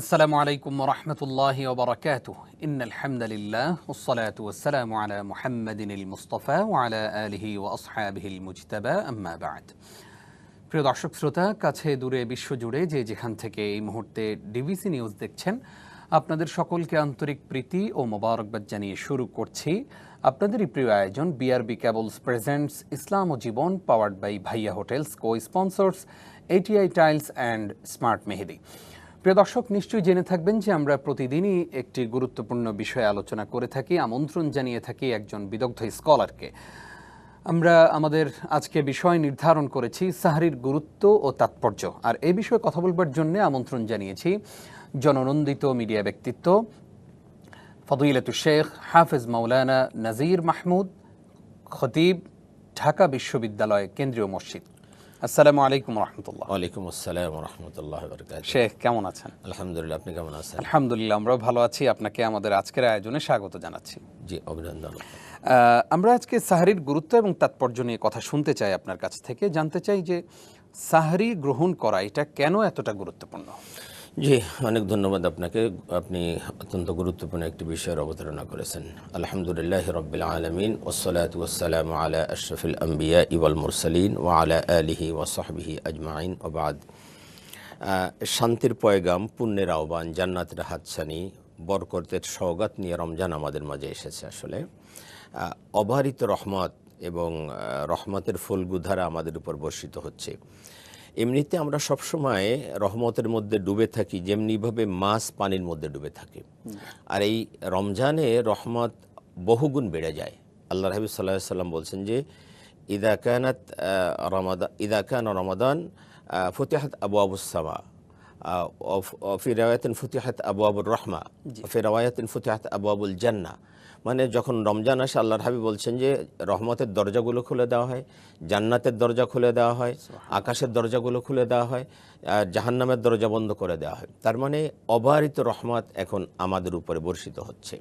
আসসালামু আলাইকুম ওরহমতুল্লাহি ওবরাকাতুহ ইন্নাল হামদুলিল্লাহ ওয়াসসালাতু ওয়াসসালামু আলা মুহাম্মাদিনিল মুস্তাফা ওয়া আলা আলিহি ওয়া আসহাবিহিল মুজতাবা আম্মা বা'দ। প্রিয় দর্শক শ্রোতা, কাছে দূরে বিশ্বজুড়ে যে যেখান থেকে এই মুহূর্তে ডিবিসি নিউজ দেখছেন, আপনাদের সকলকে আন্তরিক প্রীতি ও মোবারকবাদ জানিয়ে শুরু করছি আপনাদেরই প্রিয় আয়োজন বিআরবি কেবলস প্রেজেন্টস ইসলাম ও জীবন, powered by Bhaiya hotels, co sponsors ATI tiles and smart Mehedi. প্রিয় দর্শক, নিশ্চয়ই জেনে থাকবেন যে আমরা প্রতিদিনই একটি গুরুত্বপূর্ণ বিষয়ে আলোচনা করে থাকি, আমন্ত্রণ জানিয়ে থাকি একজন বিদগ্ধ স্কলারকে। আমরা আমাদের আজকে বিষয় নির্ধারণ করেছি সাহরির গুরুত্ব ও তাৎপর্য, আর এই বিষয়ে কথা বলবার জন্য আমন্ত্রণ জানিয়েছি জননন্দিত মিডিয়া ব্যক্তিত্ব ফদিলাতুশ শেখ হাফেজ মাওলানা নাজির মাহমুদ, খতিব, ঢাকা বিশ্ববিদ্যালয় কেন্দ্রীয় মসজিদ। আসসালামু আলাইকুম রহমতুল্লাহ। ওয়ালাইকুম আসসালাম রহমতুল্লাহ বারাকাতুহু। শেখ কেমন আছেন? আলহামদুলিল্লাহ, আপনি কেমন আছেন? আলহামদুলিল্লাহ, আমরাও ভালো আছি। আপনাকে আমাদের আজকের আয়োজনে স্বাগত জানাচ্ছি। জি, অভিনন্দন। আমরা আজকে সাহরির গুরুত্ব এবং তাৎপর্য নিয়ে কথা শুনতে চাই আপনার কাছ থেকে। জানতে চাই যে সাহরি গ্রহণ করা এটা কেন এতটা গুরুত্বপূর্ণ? জি, অনেক ধন্যবাদ আপনাকে। আপনি অত্যন্ত গুরুত্বপূর্ণ একটি বিষয়ের অবতারণা করেছেন। আলহামদুলিল্লাহ রাব্বিল আলামিন ওয়াসসালাতু ওয়াসসালামু আলা আশরাফিল আম্বিয়া ওয়াল মুরসালিন ওয়া আলা আলিহি ওয়া সাহবিহি আজমাইন ওয়া বাদ। শান্তির পয়গাম, পুণ্যের আহ্বান, জান্নাতের হাতছানি, বরকতের সওগাত নিয়ে রমজান আমাদের মাঝে এসেছে। আসলে অবারিত রহমত এবং রহমতের ফুলগুধারা আমাদের উপর বর্ষিত হচ্ছে। এমনিতে আমরা সবসময় রহমতের মধ্যে ডুবে থাকি, যেমনিভাবে মাছ পানির মধ্যে ডুবে থাকে। আর এই রমজানে রহমত বহুগুণ বেড়ে যায়। আল্লাহ হাবিব সাল্লাল্লাহু আলাইহি সাল্লাম বলছেন যে ইদা কানা রমাদান ফুতিহাত আবওয়াবুস সামা, ফি রাওয়ায়াতিন ফুতিহাত আবওয়াবুর রাহমা, ফি রাওয়ায়াতিন ফুতিহাত আবওয়াবুল জান্নাহ। মানে যখন রমজান আসে, আল্লাহর হাবিব বলছেন যে রহমতের দরজাগুলো খুলে দেওয়া হয়, জান্নাতের দরজা খুলে দেওয়া হয়, আকাশের দরজাগুলো খুলে দেওয়া হয়, জাহান্নামের দরজা বন্ধ করে দেওয়া হয়। তার মানে অবারিত রহমত এখন আমাদের উপরে বর্ষিত হচ্ছে।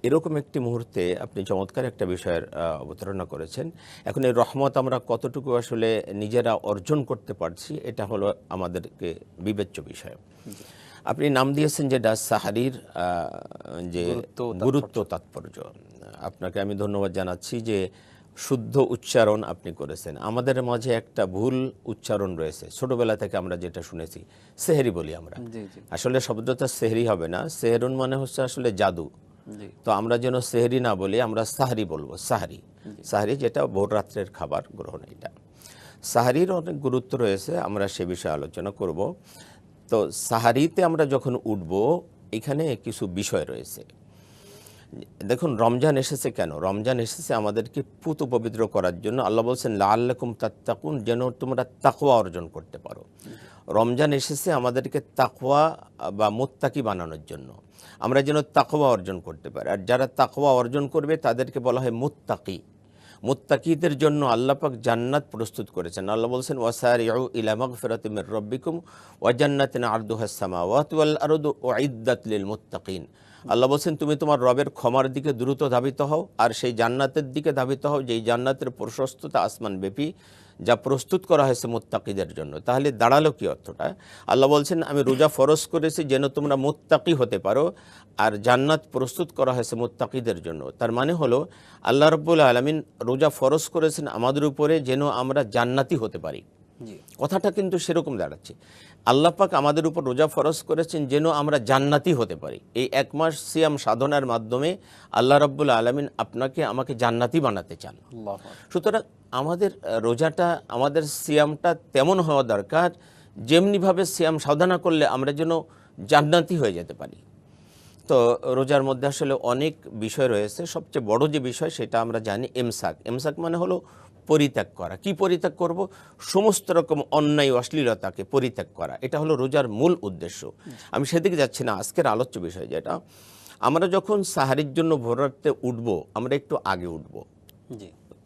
এরকম একটি মুহূর্তে আপনি চমৎকার একটা বিষয়ের অবতারণা করেছেন। এখন এই রহমত আমরা কতটুকু আসলে নিজেরা অর্জন করতে পারছি, এটা হলো আমাদেরকে বিবেচ্য বিষয়। আপনি নাম দিয়েছেন যেটা সাহারির যে গুরুত্ব তাৎপর্য। আপনাকে আমি ধন্যবাদ জানাচ্ছি যে শুদ্ধ উচ্চারণ আপনি করেছেন। আমাদের মাঝে একটা ভুল উচ্চারণ রয়েছে, ছোটবেলা থেকে আমরা যেটা শুনেছি সেহরি বলি আমরা। আসলে শব্দটা সেহরি হবে না, সেহরুন মানে হচ্ছে আসলে জাদু। তো আমরা যেন সেহরি না বলি, আমরা সাহারি বলবো। সাহারি, সাহারি যেটা ভোর রাত্রের খাবার গ্রহণ, এটা সাহারির অনেক গুরুত্ব রয়েছে, আমরা সে বিষয়ে আলোচনা করব। তো সাহারিতে আমরা যখন উঠব, এখানে কিছু বিষয় রয়েছে। দেখুন, রমজান এসেছে কেন? রমজান এসেছে আমাদেরকে পুত পবিত্র করার জন্য। আল্লাহ বলছেন লাআল্লাকুম তাত্তাকুন, যেন তোমরা তাকওয়া অর্জন করতে পারো। রমজান এসেছে আমাদেরকে তাকওয়া বা মুত্তাকি বানানোর জন্য, আমরা যেন তাকওয়া অর্জন করতে পারি। আর যারা তাকওয়া অর্জন করবে তাদেরকে বলা হয় মুত্তাকি। মুত্তাকিদের জন্য আল্লাহ পাক জান্নাত প্রস্তুত করেছেন। আল্লাহ বলছেন ওয়াসারিউ ইলা মাগফিরাতিম মির রাব্বিকুম ওয়া জান্নাতিন আরদুহাস সামাওয়াতু ওয়াল আরদু উইদ্দাত লিল মুত্তাকিন। আল্লাহ বলছেন তুমি তোমার রবের ক্ষমার দিকে দ্রুত ধাবিত হও, আর সেই জান্নাতের দিকে ধাবিত হও যেই জান্নাতের প্রশস্ততা আসমান ব্যাপী, যা প্রস্তুত করা হয়েছে মুত্তাকিদের জন্য। তাহলে দাঁড়ালো কি অর্থটা? আল্লাহ বলছেন আমি রোজা ফরজ করেছি যেন তোমরা মুত্তাকি হতে পারো, আর জান্নাত প্রস্তুত করা হয়েছে মুত্তাকিদের জন্য। তার মানে হলো আল্লাহ রাব্বুল আলামিন রোজা ফরজ করেছেন আমাদের উপরে যেন আমরা জান্নাতি হতে পারি। কথাটা কিন্তু সেরকম দাঁড়াচ্ছে। আল্লাহ পাক আমাদের উপর রোজা ফরজ করেছেন যেন আমরা জান্নাতি হতে পারি। এই এক মাস সিয়াম সাধনার মাধ্যমে আল্লাহ রাব্বুল আলামিন আপনাকে আমাকে জান্নাতি বানাতে চান। সুতরাং আমাদের রোজাটা, আমাদের সিয়ামটা তেমন হওয়া দরকার যেমনিভাবে সিয়াম সাধনা করলে আমরা যেন জান্নাতি হয়ে যেতে পারি। তো রোজার মধ্যে আসলে অনেক বিষয় রয়েছে। সবচেয়ে বড় যে বিষয় সেটা আমরা জানি এমসাক। এমসাক মানে হলো পরিত্যাগ করা। কি পরিত্যাগ করব? সমস্ত রকম অন্যায় অশ্লীলতাকে পরিত্যাগ করা। এটা হলো রোজার মূল উদ্দেশ্য। আমি সেদিকে যাচ্ছি না। আজকের আলোচ্য বিষয় যেটা, আমরা যখন সাহারির জন্য ভোর রাতে উঠবো, আমরা একটু আগে উঠবো,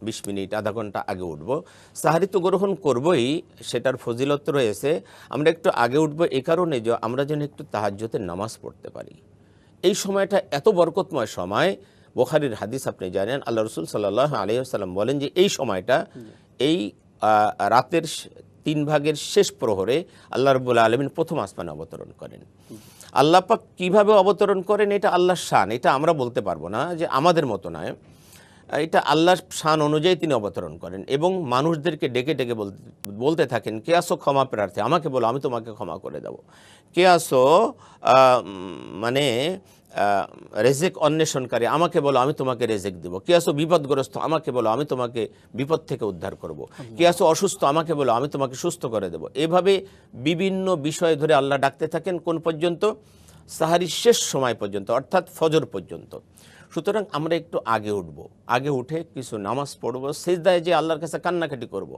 20 মিনিট আধা ঘন্টা আগে উঠবো। সাহারি তো গ্রহণ করবই, সেটার ফজিলত রয়েছে। আমরা একটু আগে উঠবো এই কারণে যে আমরা যেন একটু তাহাজ্জুদের নামাজ পড়তে পারি। এই সময়টা এত বরকতময় সময়। বুখারীর হাদিস আপনি জানেন, আল্লাহ রাসূল সাল্লাল্লাহু আলাইহি ওয়াসাল্লাম বলেন যে এই সময়টা, এই রাতের 3 ভাগের শেষ প্রহরে আল্লাহ রাব্বুল আলামিন প্রথম আসমানে অবতরণ করেন। আল্লাহ পাক কীভাবে অবতরণ করেন এটা আল্লাহর শান, এটা আমরা বলতে পারবো না, যে আমাদের মতো নয়, এটা আল্লাহর শান অনুযায়ী তিনি অবতরণ করেন এবং মানুষদেরকে ডেকে ডেকে বলতে থাকেন, কে আসো ক্ষমা প্রার্থী, আমাকে বলো আমি তোমাকে ক্ষমা করে দেব। কে আসো মানে রেজেক অন্বেষণকারী, আমাকে বলো আমি তোমাকে রেজেক দেবো। কে আসো বিপদগ্রস্ত, আমাকে বলো আমি তোমাকে বিপদ থেকে উদ্ধার করব। কে আসো অসুস্থ, আমাকে বলো আমি তোমাকে সুস্থ করে দেব। এভাবে বিভিন্ন বিষয় ধরে আল্লাহ ডাকতে থাকেন কোন পর্যন্ত? সাহারির শেষ সময় পর্যন্ত, অর্থাৎ ফজর পর্যন্ত। সুতরাং আমরা একটু আগে উঠব, আগে উঠে কিছু নামাজ পড়ব, সিজদায় যে আল্লাহর কাছে কান্নাকাটি করব।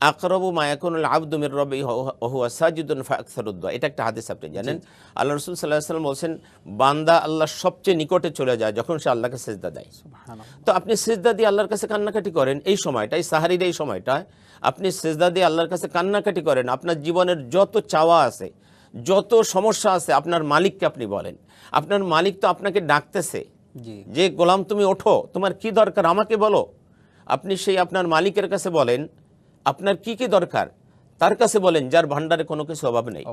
আকরাবু মা ইয়াকুনুল আবদু মির রাব্বিহি ওয়া হুয়া সাজিদুন ফাআকসারুদ দুআ, এটা একটা হাদিস আপনি জানেন। আল্লাহ রাসূল সাল্লাল্লাহু আলাইহি ওয়াসাল্লাম বলেন, বান্দা আল্লাহর সবচেয়ে নিকটে চলে যায় যখন সে আল্লাহকে সিজদা দেয়। সুবহানাল্লাহ। তো আপনি সিজদা দিয়ে আল্লাহর কাছে কান্নাকাটি করেন এই সময়টাই, সাহারির এই সময়টায় আপনি সিজদা দিয়ে আল্লাহর কাছে কান্নাকাটি করেন। আপনার জীবনের যত চাওয়া আছে, যত সমস্যা আছে, আপনার মালিককে আপনি বলেন। আপনার মালিক তো আপনাকে ডাকতেছে যে গোলাম তুমি ওঠো, তোমার কি দরকার আমাকে বলো। আপনি সেই আপনার মালিকের কাছে বলেন আপনার কি কি দরকার, তার কাছে বলেন যার ভান্ডারে কোনো কিছু অভাব নেই।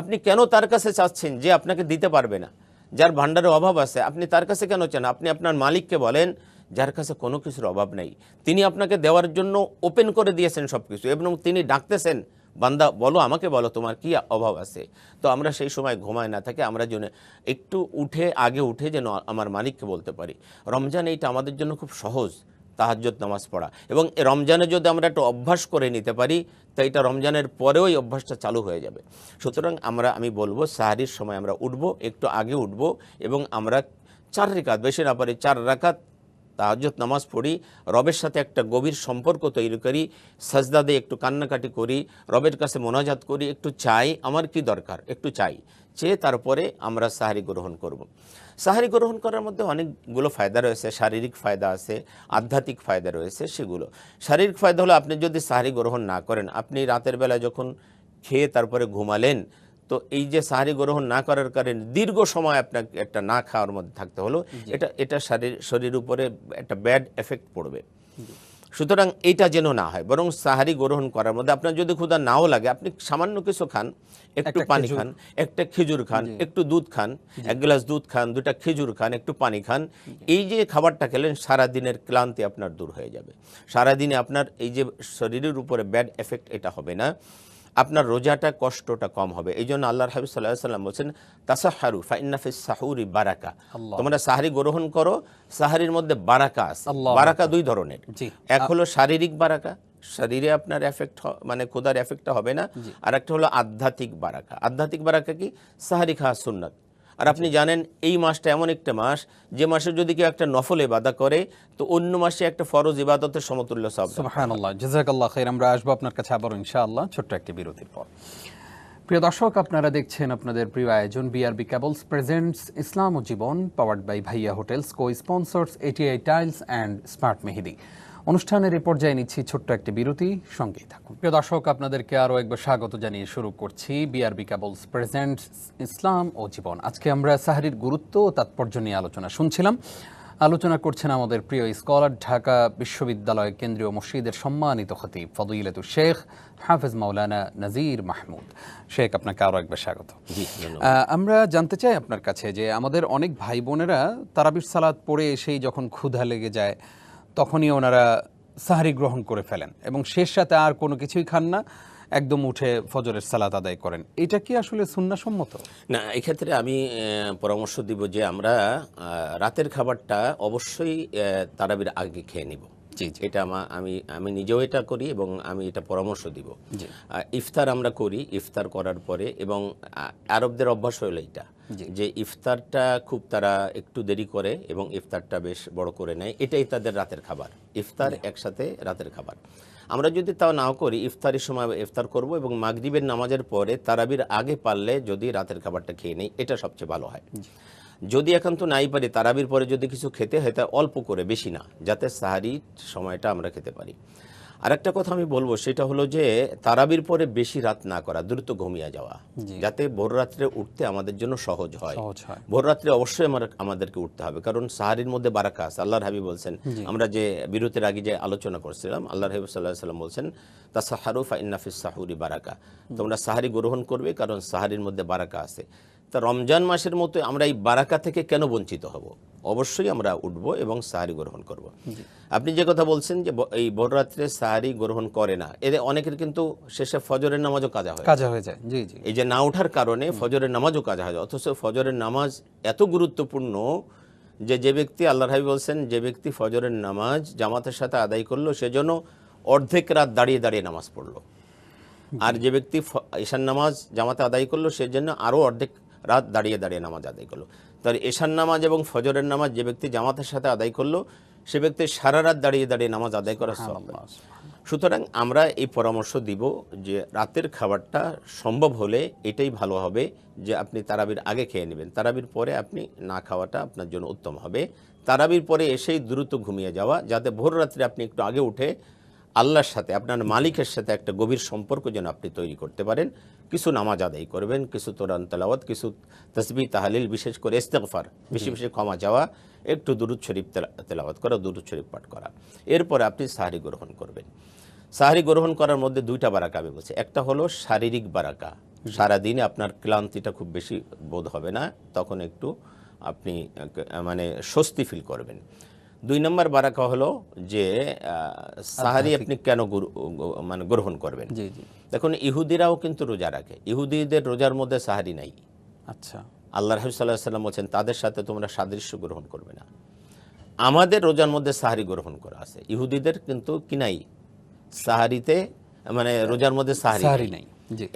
আপনি কেন তার কাছে চাচ্ছেন যে আপনাকে দিতে পারবে না? যার ভান্ডারে অভাব আছে আপনি তার কাছে কেন চান? আপনি আপনার মালিককে বলেন যার কাছে কোনো কিছুর অভাব নেই, তিনি আপনাকে দেওয়ার জন্য ওপেন করে দিয়েছেন সব কিছু, এবং তিনি ডাকতেছেন বান্দা বলো আমাকে বলো তোমার কি অভাব আছে। তো আমরা সেই সময় ঘুমায় না থাকি, আমরা যেন একটু উঠে আগে উঠে যেন আমার মালিককে বলতে পারি। রমজান এইটা আমাদের জন্য খুব সহজ, তাহাজ্জুদ নামাজ পড়া, এবং রমজানে যদি আমরা একটু অভ্যাস করে নিতে পারি তো এটা রমজানের পরেও এই অভ্যাসটা চালু হয়ে যাবে। সুতরাং আমি বলবো সাহারির সময় আমরা উঠব, একটু আগে উঠব এবং আমরা 4 রাকাত, বেশি না পারি 4 রাকাত তাহাজ্জুদ নামাজ পড়ি, রবের সাথে একটা গভীর সম্পর্ক তৈরি করি, সাজদা দিয়ে একটু কান্নাকাটি করি, রবের কাছে মোনাজাত করি, একটু চাই আমার কি দরকার, একটু চাই, চেয়ে তারপরে আমরা সাহারি গ্রহণ করব। সাহারি গ্রহণ করার মধ্যে অনেকগুলো ফায়দা রয়েছে, শারীরিক ফায়দা আছে, আধ্যাত্মিক ফায়দা রয়েছে। সেগুলো শারীরিক ফায়দা হলো আপনি যদি সাহারি গ্রহণ না করেন, আপনি রাতের বেলা যখন খেয়ে তারপরে ঘুমালেন, তো এই যে সাহারি গ্রহণ না করার কারণে দীর্ঘ সময় আপনাকে একটা না খাওয়ার মধ্যে থাকতে হলো, এটা শরীর উপরে একটা ব্যাড এফেক্ট পড়বে। সুতরাং এটা যেন না হয়, বরং সাহারি গ্রহণ করার মধ্যে আপনার যদি ক্ষুধা নাও লাগে, আপনি সামান্য কিছু খান, একটু পানি খান, একটা খেজুর খান, একটু দুধ খান, 1 গ্লাস দুধ খান, 2টা খেজুর খান, একটু পানি খান। এই যে খাবারটা খেলেন সারাদিনের ক্লান্তি আপনার দূর হয়ে যাবে, সারাদিনে আপনার এই যে শরীরের উপরে ব্যাড এফেক্ট এটা হবে না, আপনার রোজাটা কষ্টটা কম হবে। এই জন্য আল্লাহর হাবিব সাল্লাল্লাহু আলাইহি ওয়াসাল্লাম বলেছেন তাসাহহারু ফাইন্না ফিস সাহুরি বারাকা, তোমরা সাহারি গ্রহণ করো, সাহারির মধ্যে বারাকা আছে। বারাকা 2 ধরনের, এক হলো শারীরিক বারাকা, শরীরে আপনার এফেক্ট মানে ক্ষুধার এফেক্টটা হবে না, আর একটা হলো আধ্যাত্মিক বারাকা। আধ্যাত্মিক বারাকা কি? সাহারি খাওয়া সুন্নাত। আর আপনি জানেন এই মাসটা এমন একটা মাস যে মাসে যদি কেউ একটা নফল ইবাদত করে তো অন্য মাসে একটা ফরজ ইবাদতের সমতুল্য সওয়াব। সুবহানাল্লাহ, জাযাকাল্লাহ খাইর। আমরা আসবো আপনার কাছে আবার ইনশাআল্লাহ ছোট্ট একটি বিরতির পর। প্রিয় দর্শক, আপনারা দেখছেন আপনাদের প্রিয় আয়োজন বিআরবি কেবলস প্রেজেন্টস ইসলাম ও জীবন, powered by Bhaiya hotels, co sponsors ATI tiles and smart Mehedi. অনুষ্ঠানের এই পর্যায়ে নিচ্ছি ছোট্ট একটি বিরতি, সঙ্গেই থাকুন। প্রিয় দর্শক, আপনাদেরকে আরও একবার স্বাগত জানিয়ে শুরু করছি বিআরবি কেবলস প্রেজেন্টস ইসলাম ও জীবন। আজকে আমরা সাহারির গুরুত্ব ও তাৎপর্য নিয়ে আলোচনা শুনছিলাম। আলোচনা করছেন আমাদের প্রিয় স্কলার, ঢাকা বিশ্ববিদ্যালয় কেন্দ্রীয় মসজিদের সম্মানিত খতিব ফদিলাতুল শেখ হাফেজ মাওলানা নাজির মাহমুদ। শেখ, আপনাকে আরও একবার স্বাগত। আমরা জানতে চাই আপনার কাছে যে আমাদের অনেক ভাই বোনেরা তারাবির সালাত পড়ে এসেই যখন ক্ষুধা লেগে যায় তখনই ওনারা সাহারি গ্রহণ করে ফেলেন এবং শেষ রাতে আর কোনো কিছুই খান না, একদম উঠে ফজরের সালাত আদায় করেন। এটা কি আসলে সুন্নাহসম্মত? না, এক্ষেত্রে আমি পরামর্শ দিব যে আমরা রাতের খাবারটা অবশ্যই তারাবির আগে খেয়ে নিব। এটা আমি নিজেও এটা করি এবং আমি এটা পরামর্শ দিব। ইফতার আমরা করি, ইফতার করার পরে, এবং আরবদের অভ্যাস হলো এটা যে ইফতারটা খুব তারা একটু দেরি করে এবং ইফতারটা বেশ বড় করে নেয়, এটাই তাদের রাতের খাবার। ইফতার একসাথে রাতের খাবার। আমরা যদি তাও নাও করি, ইফতারের সময় ইফতার করব এবং মাগরিবের নামাজের পরে তারাবির আগে পারলে যদি রাতের খাবারটা খেয়ে নেই, এটা সবচেয়ে ভালো হয়। যদি একান্ত নাই পারি, তারাবির পরে যদি কিছু খেতে হয় তা অল্প করে, বেশি না, যাতে সাহারির সময়টা আমরা খেতে পারি। আর একটা কথা আমি বলবো, সেটা হলো যে তারাবির পরে বেশি রাত না করা, দ্রুত ঘুমিয়ে যাওয়া, যাতে ভোর রাত্রে উঠতে আমাদের জন্য সহজ হয়। ভোর রাত্রে অবশ্যই আমাদেরকে উঠতে হবে, কারণ সাহারির মধ্যে বারাকা আছে। আল্লাহর হাবিব বলছেন, আমরা যে বিরতির আগে যে আলোচনা করছিলাম, আল্লাহর হাবিব সাল্লাল্লাহু আলাইহি ওয়াসাল্লাম বলছেন তাসাহহারু ফাইন্না ফিস সাহুরি বারাকা, তোমরা সাহারি গ্রহণ করবে কারণ সাহারির মধ্যে বারাকা আছে। তা রমজান মাসের মতো আমরা এই বারাকা থেকে কেন বঞ্চিত হব? অবশ্যই আমরা উঠব এবং সাহারি গ্রহণ করব। আপনি যে কথা বলছেন যে এই ভোররাত্রে সাহারি গ্রহণ করে না, এদের অনেকের কিন্তু শেষে ফজরের নামাজও কাজা হয়ে যায়। জি জি। এই যে না ওঠার কারণে ফজরের নামাজও কাজা হয়ে যায়। অথচ ফজরের নামাজ এত গুরুত্বপূর্ণ যে যে ব্যক্তি, আল্লাহর হাবিব বলছেন, যে ব্যক্তি ফজরের নামাজ জামাতের সাথে আদায় করলো সেজন্য অর্ধেক রাত দাঁড়িয়ে দাঁড়িয়ে নামাজ পড়লো, আর যে ব্যক্তি ঈশান নামাজ জামাতে আদায় করলো সেজন্য আরও অর্ধেক রাত দাঁড়িয়ে দাঁড়িয়ে নামাজ আদায় করলো। তার ঈশান নামাজ এবং ফজরের নামাজ যে ব্যক্তি জামাতের সাথে আদায় করলো সে ব্যক্তি সারা রাত দাঁড়িয়ে দাঁড়িয়ে নামাজ আদায় করার সওয়াব। সুতরাং আমরা এই পরামর্শ দিব যে রাতের খাবারটা সম্ভব হলে এটাই ভালো হবে যে আপনি তারাবির আগে খেয়ে নেবেন, তারাবির পরে আপনি না খাওয়াটা আপনার জন্য উত্তম হবে। তারাবির পরে এসেই দ্রুত ঘুমিয়ে যাওয়া, যাতে ভোর রাত্রে আপনি একটু আগে উঠে আল্লাহর সাথে, আপনার মালিকের সাথে একটা গভীর সম্পর্ক যেন আপনি তৈরি করতে পারেন। কিছু নামাজ আদায় করবেন, কিছু কোরআন তেলাওয়াত, কিছু তাসবিহ তাহলিল, বিশেষ করে ইস্তেগফার, বেশি বেশি ক্ষমা চাওয়া, একটু দুরূদ শরীফ তেলাওয়াত করা, দুরূদ শরীফ পাঠ করা। এরপরে আপনি সাহরি গ্রহণ করবেন। সাহরি গ্রহণ করার মধ্যে দুইটা বারাকা আমি বলছি। একটা হলো শারীরিক বারাকা, সারাদিনে আপনার ক্লান্তিটা খুব বেশি বোধ হবে না, তখন একটু আপনি মানে স্বস্তি ফিল করবেন। 2 নম্বর বারাকা হলো যে সাহারি আপনি কেন মানে গ্রহণ করবেন। দেখুন, ইহুদিরাও কিন্তু রোজা রাখে, ইহুদিদের রোজার মধ্যে সাহারি নাই। আচ্ছা, আল্লাহর হাবিব সাল্লাল্লাহু আলাইহি ওয়াসাল্লাম বলেন তাদের সাথে তোমরা সাদৃশ্য গ্রহণ করবে না। আমাদের রোজার মধ্যে সাহারি গ্রহণ করা আছে, ইহুদিদের কিন্তু কি নাই, সাহারিতে মানে রোজার মধ্যে সাহারি নাই।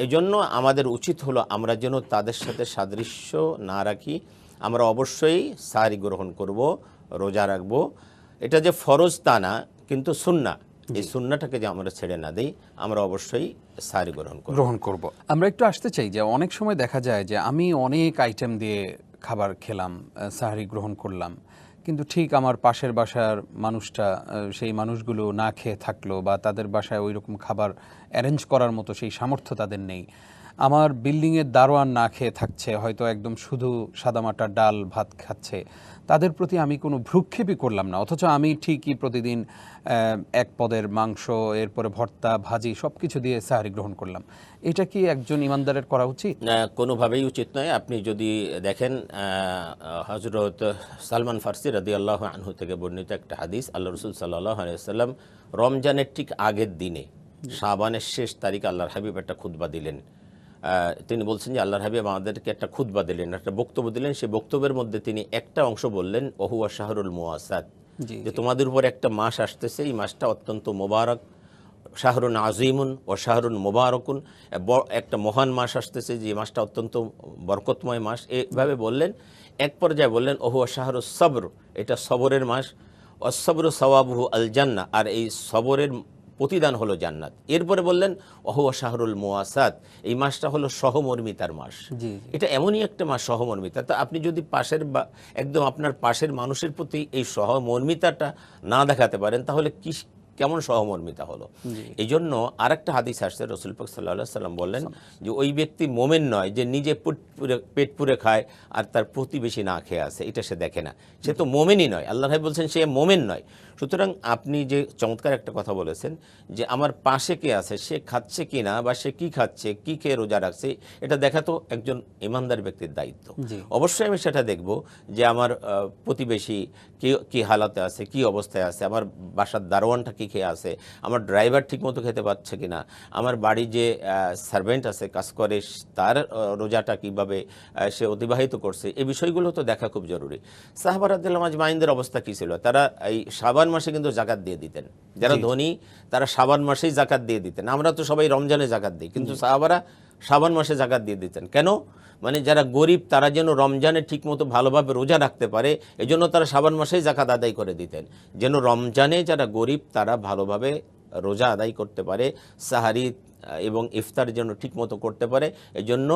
এই জন্য আমাদের উচিত হলো আমরা যেন তাদের সাথে সাদৃশ্য না রাখি, আমরা অবশ্যই সাহারি গ্রহণ করব, রোজা রাখবো। এটা যে ফরজ তা না, কিন্তু সুন্নাহ, এই সুন্নাহটাকে যে আমরা ছেড়ে না দিই, আমরা অবশ্যই সাহারি গ্রহণ করব। আমরা একটু আসতে চাই যে অনেক সময় দেখা যায় যে আমি অনেক আইটেম দিয়ে খাবার খেলাম, সাহারি গ্রহণ করলাম, কিন্তু ঠিক আমার পাশের বাসার মানুষটা, সেই মানুষগুলো না খেয়ে থাকলো, বা তাদের বাসায় ওই রকম খাবার অ্যারেঞ্জ করার মতো সেই সামর্থ্য তাদের নেই। আমার বিল্ডিংয়ের দারোয়ান না খেয়ে থাকছে, হয়তো একদম শুধু সাদামাটা ডাল ভাত খাচ্ছে, তাদের প্রতি আমি কোনো ভ্রুক্ষেপই করলাম না, অথচ আমি ঠিকই প্রতিদিন এক পদের মাংস, এরপরে ভর্তা, ভাজি সব কিছু দিয়ে সাহারি গ্রহণ করলাম। এটা কি একজন ইমানদারের করা উচিত? কোনোভাবেই উচিত নয়। আপনি যদি দেখেন হযরত সালমান ফারসি রাদিয়াল্লাহু আনহু থেকে বর্ণিত একটা হাদিস, আল্লাহ রাসূল সাল্লাল্লাহু আলাইহি ওয়াসাল্লাম রমজানের ঠিক আগের দিনে, শাবানের শেষ তারিখে আল্লাহর হাবিব একটা খুতবা দিলেন। তিনি বলছেন যে আল্লাহর হাবিব আমাদেরকে একটা খুতবা দিলেন, একটা বক্তব্য দিলেন। সেই বক্তব্যের মধ্যে তিনি একটা অংশ বললেন, ওহুয়া শাহরুল মুওয়াসাত, যে তোমাদের উপর একটা মাস আসতেছে, এই মাসটা অত্যন্ত মোবারক, শাহরুন আজিমুন ও শাহরুন মোবারকুন, একটা মহান মাস আসতেছে, যে মাসটা অত্যন্ত বরকতময় মাস, এভাবে বললেন। এক পর্যায়ে বললেন ওহুয়া শাহরুস সবর, এটা সবরের মাস, অসবর সওয়াবহু আল জান্নাহ, আর এই সবরের প্রতিদান হলো জান্নাত। এরপরে বললেন ওহুয়া শাহরুল মুওয়াসাত, এই মাসটা হলো সহমর্মিতার মাস। এটা এমনই একটা মাস, সহমর্মিতা। তো আপনি যদি পাশের বা একদম আপনার পাশের মানুষের প্রতি এই সহমর্মিতাটা না দেখাতে পারেন, তাহলে কেমন সহমর্মিতা হলো। এই জন্য আরেকটা হাদিস আসছে, রাসূল পাক সাল্লাল্লাহু আলাইহি ওয়াসাল্লাম বললেন যে ওই ব্যক্তি মোমেন নয় যে নিজে পেট পুরে খায় আর তার প্রতিবেশী না খেয়ে আছে, এটা সে দেখে না, সে তো মোমেনই নয়। আল্লাহ রাব্বুল বলছেন সে মোমেন নয়। সুতরাং আপনি যে চমৎকার একটা কথা বলেছেন যে আমার পাশে কে আছে, সে খাচ্ছে কি না, বা সে কি খাচ্ছে, কি খেয়ে রোজা রাখছে, এটা দেখা তো একজন ইমানদার ব্যক্তির দায়িত্ব। অবশ্যই আমি সেটা দেখব যে আমার প্রতিবেশী কি হালাতে আছে, কি অবস্থায় আছে, আমার বাসার দারোয়ানটা কি খেয়ে আছে, আমার ড্রাইভার ঠিকমতো খেতে পাচ্ছে কিনা, আমার বাড়ি যে সার্ভেন্ট আছে কাজ করে তার রোজাটা কিভাবে সে অতিবাহিত করছে, এই বিষয়গুলো তো দেখা খুব জরুরি। সাহাবা রাদিয়াল্লাহু আজমাইনদের অবস্থা কি ছিল? তারা এই শাবান মাসে কিন্তু যাকাত দিয়ে দিতেন। যারা ধনী তারা শাবান মাসেই যাকাত দিয়ে দিতেন। আমরা তো সবাই রমজানে যাকাত দিই, কিন্তু সাহাবারা শাবান মাসে যাকাত দিয়ে দিতেন। কেন? মানে যারা গরিব তারা যেন রমজানে ঠিকমতো ভালোভাবে রোজা রাখতে পারে, এজন্য তারা শাবান মাসেই যাকাত আদায় করে দিতেন, যেন রমজানে যারা গরিব তারা ভালোভাবে রোজা আদায় করতে পারে, সাহারি এবং ইফতার যেন ঠিকমতো করতে পারে, এজন্য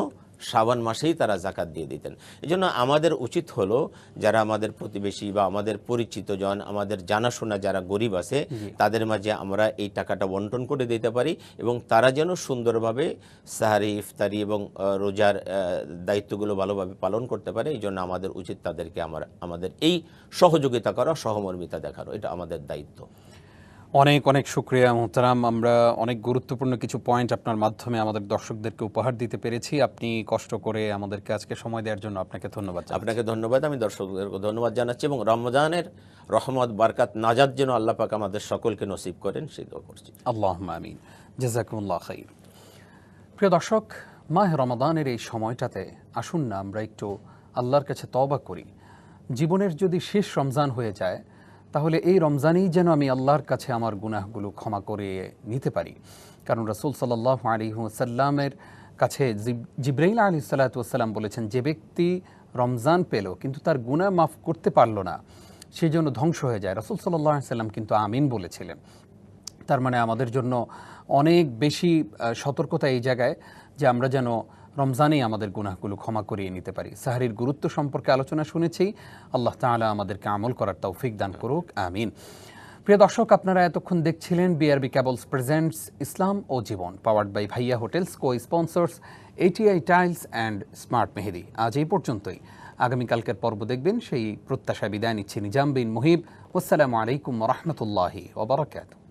শাবান মাসেই তারা যাকাত দিয়ে দিতেন। এজন্য আমাদের উচিত হলো যারা আমাদের প্রতিবেশী বা আমাদের পরিচিত জন, আমাদের জানাশোনা যারা গরিব আছে, তাদের মাঝে আমরা এই টাকাটা বন্টন করে দিতে পারি, এবং তারা যেন সুন্দরভাবে সাহারি, ইফতারি এবং রোজার দায়িত্বগুলো ভালোভাবে পালন করতে পারে। এই জন্য আমাদের উচিত তাদেরকে আমাদের এই সহযোগিতা করা, সহমর্মিতা দেখানো, এটা আমাদের দায়িত্ব। অনেক অনেক শুক্রিয়া মোহতারাম। আমরা অনেক গুরুত্বপূর্ণ কিছু পয়েন্ট আপনার মাধ্যমে আমাদের দর্শকদেরকে উপহার দিতে পেরেছি। আপনি কষ্ট করে আমাদেরকে আজকে সময় দেওয়ার জন্য আপনাকে ধন্যবাদ জানাচ্ছি। আপনাকে ধন্যবাদ, আমি দর্শকদেরকে ধন্যবাদ জানাচ্ছি এবং রমজানের রহমত বারকাত নাজাত যেন আল্লাহ পাক আমাদের সকলকে নসিব করেন সেই দোয়া করছি। আল্লাহুম্মা আমিন। জাযাকুমুল্লাহ খাইর। প্রিয় দর্শক, মাহে রমাদানের এই সময়টাতে আসুন না আমরা একটু আল্লাহর কাছে তওবা করি। জীবনের যদি শেষ রমজান হয়ে যায়, তাহলে এই রমজানেই যেন আমি আল্লাহর কাছে আমার গুনাহগুলো ক্ষমা করে নিতে পারি। কারণ রাসূল সাল্লাল্লাহু আলাইহি ওয়াসাল্লামের কাছে জিবরাইল আলাইহিস সালাতু ওয়াসসালাম বলেছেন, যে ব্যক্তি রমজান পেল কিন্তু তার গুনাহ মাফ করতে পারল না, সেই জন্য ধ্বংস হয়ে যায়। রাসূল সাল্লাল্লাহু আলাইহি ওয়াসাল্লাম কিন্তু আমিন বলেছিলেন। তার মানে আমাদের জন্য অনেক বেশি সতর্কতা এই জায়গায় যে আমরা যেন রমজানেই আমাদের গুনাহগুলো ক্ষমা করিয়ে নিতে পারি। সাহরির গুরুত্ব সম্পর্কে আলোচনা শুনেছি। আল্লাহ তাআলা আমাদেরকে আমল করার তৌফিক দান করুক, আমিন। প্রিয় দর্শক, আপনারা এতক্ষণ দেখছিলেন বিআরবি কেবলস প্রেজেন্টস ইসলাম ও জীবন, powered by Bhaiya hotels, co sponsors ATI tiles and smart Mehedi. আজ এই পর্যন্তই। আগামীকালকের পর্ব দেখবেন, সেই প্রত্যাশা বিদায় নিচ্ছি। নিজাম বিন মুহিব। আসসালামু আলাইকুম ওয়া রাহমাতুল্লাহি ওয়া বারাকাতুহু।